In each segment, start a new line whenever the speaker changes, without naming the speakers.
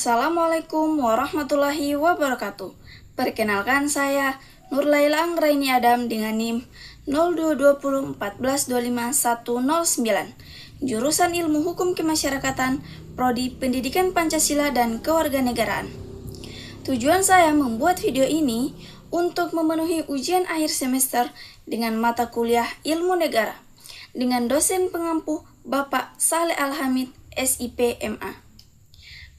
Assalamualaikum warahmatullahi wabarakatuh. Perkenalkan saya Nurlaila Anggraini Adam dengan NIM 022014251009, jurusan Ilmu Hukum Kemasyarakatan, Prodi Pendidikan Pancasila dan Kewarganegaraan. Tujuan saya membuat video ini untuk memenuhi ujian akhir semester dengan mata kuliah Ilmu Negara dengan dosen pengampu Bapak Saleh Alhamid, SIP MA.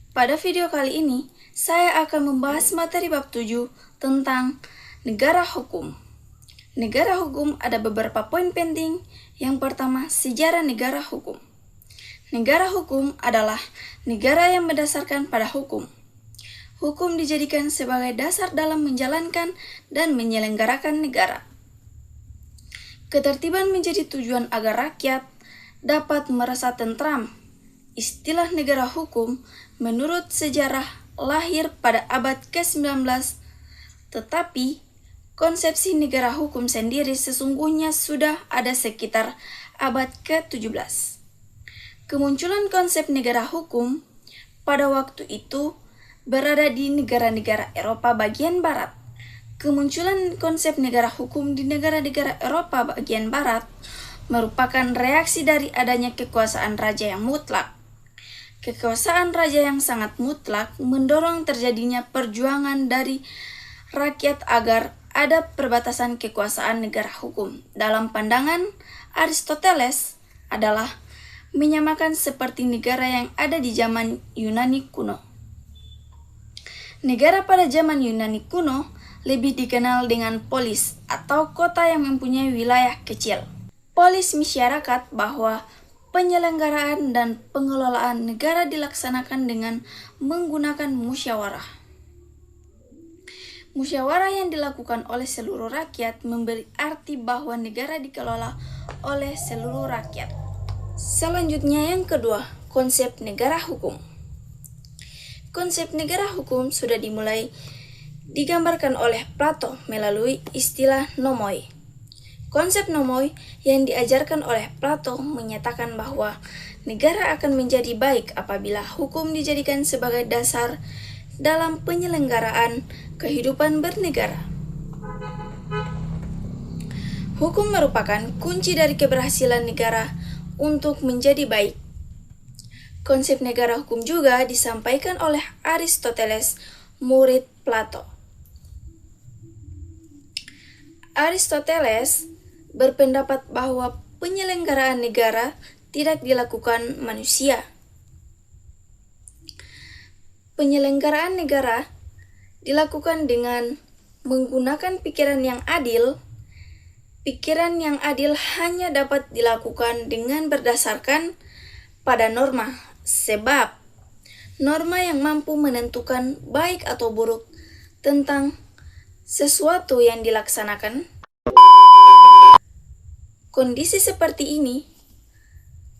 Pada video kali ini, saya akan membahas materi bab 7 tentang negara hukum. Negara hukum ada beberapa poin penting. Yang pertama, sejarah negara hukum. Negara hukum adalah negara yang berdasarkan pada hukum. Hukum dijadikan sebagai dasar dalam menjalankan dan menyelenggarakan negara. Ketertiban menjadi tujuan agar rakyat dapat merasa tentram. Istilah negara hukum menurut sejarah lahir pada abad ke-19, tetapi konsepsi negara hukum sendiri sesungguhnya sudah ada sekitar abad ke-17. Kemunculan konsep negara hukum pada waktu itu berada di negara-negara Eropa bagian barat. Kemunculan konsep negara hukum di negara-negara Eropa bagian barat merupakan reaksi dari adanya kekuasaan raja yang mutlak. Kekuasaan raja yang sangat mutlak mendorong terjadinya perjuangan dari rakyat agar ada perbatasan kekuasaan negara hukum. Dalam pandangan Aristoteles adalah menyamakan seperti negara yang ada di zaman Yunani kuno. Negara pada zaman Yunani kuno lebih dikenal dengan polis atau kota yang mempunyai wilayah kecil. Polis masyarakat bahwa penyelenggaraan dan pengelolaan negara dilaksanakan dengan menggunakan musyawarah. Musyawarah yang dilakukan oleh seluruh rakyat memberi arti bahwa negara dikelola oleh seluruh rakyat. Selanjutnya yang kedua, konsep negara hukum. Konsep negara hukum sudah dimulai digambarkan oleh Plato melalui istilah nomoi. Konsep nomoi yang diajarkan oleh Plato menyatakan bahwa negara akan menjadi baik apabila hukum dijadikan sebagai dasar dalam penyelenggaraan kehidupan bernegara. Hukum merupakan kunci dari keberhasilan negara untuk menjadi baik. Konsep negara hukum juga disampaikan oleh Aristoteles, murid Plato. Aristoteles berpendapat bahwa penyelenggaraan negara tidak dilakukan manusia. Penyelenggaraan negara dilakukan dengan menggunakan pikiran yang adil. Pikiran yang adil hanya dapat dilakukan dengan berdasarkan pada norma, sebab norma yang mampu menentukan baik atau buruk tentang sesuatu yang dilaksanakan. Kondisi seperti ini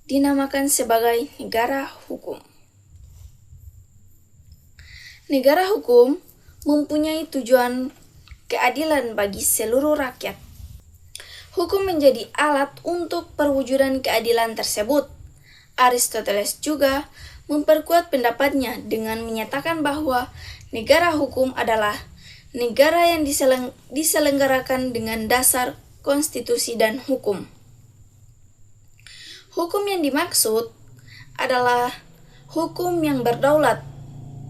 dinamakan sebagai negara hukum. Negara hukum mempunyai tujuan keadilan bagi seluruh rakyat. Hukum menjadi alat untuk perwujudan keadilan tersebut. Aristoteles juga memperkuat pendapatnya dengan menyatakan bahwa negara hukum adalah negara yang diselenggarakan dengan dasar konstitusi dan hukum. Hukum yang dimaksud adalah hukum yang berdaulat,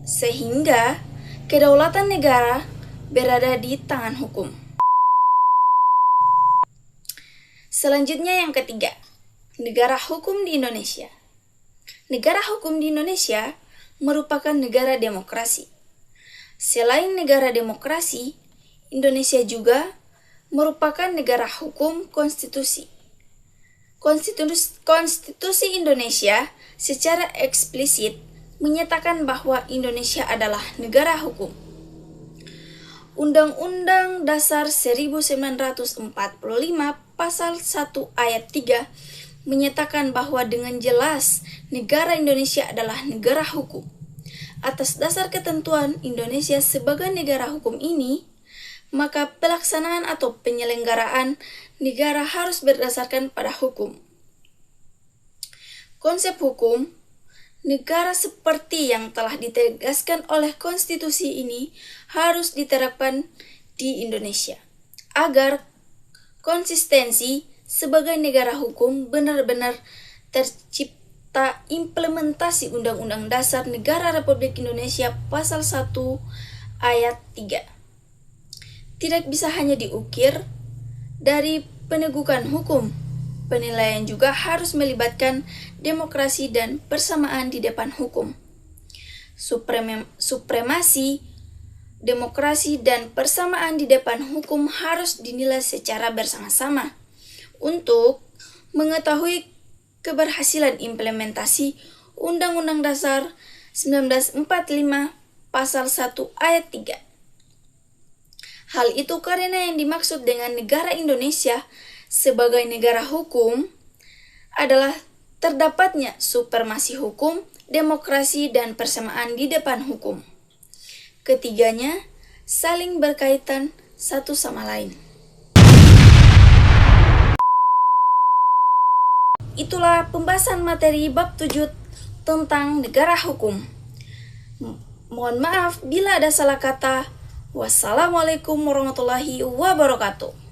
sehingga kedaulatan negara berada di tangan hukum. Selanjutnya yang ketiga, negara hukum di Indonesia. Negara hukum di Indonesia merupakan negara demokrasi. Selain negara demokrasi, Indonesia juga merupakan negara hukum konstitusi. Konstitusi Indonesia secara eksplisit menyatakan bahwa Indonesia adalah negara hukum. Undang-Undang Dasar 1945 Pasal 1 Ayat 3 menyatakan bahwa dengan jelas negara Indonesia adalah negara hukum. Atas dasar ketentuan Indonesia sebagai negara hukum ini, maka pelaksanaan atau penyelenggaraan negara harus berdasarkan pada hukum. Konsep hukum Negara seperti yang telah ditegaskan oleh konstitusi ini harus diterapkan di Indonesia agar konsistensi sebagai negara hukum benar-benar tercipta. Implementasi Undang-Undang Dasar Negara Republik Indonesia Pasal 1 Ayat 3 tidak bisa hanya diukir dari penegakan hukum. Penilaian juga harus melibatkan demokrasi dan persamaan di depan hukum. Supremasi demokrasi dan persamaan di depan hukum harus dinilai secara bersama-sama untuk mengetahui keberhasilan implementasi Undang-Undang Dasar 1945 Pasal 1 Ayat 3. Hal itu karena yang dimaksud dengan negara Indonesia sebagai negara hukum adalah terdapatnya supremasi hukum, demokrasi, dan persamaan di depan hukum. Ketiganya saling berkaitan satu sama lain. Itulah pembahasan materi bab 7 tentang negara hukum. Mohon maaf bila ada salah kata. Wassalamualaikum warahmatullahi wabarakatuh.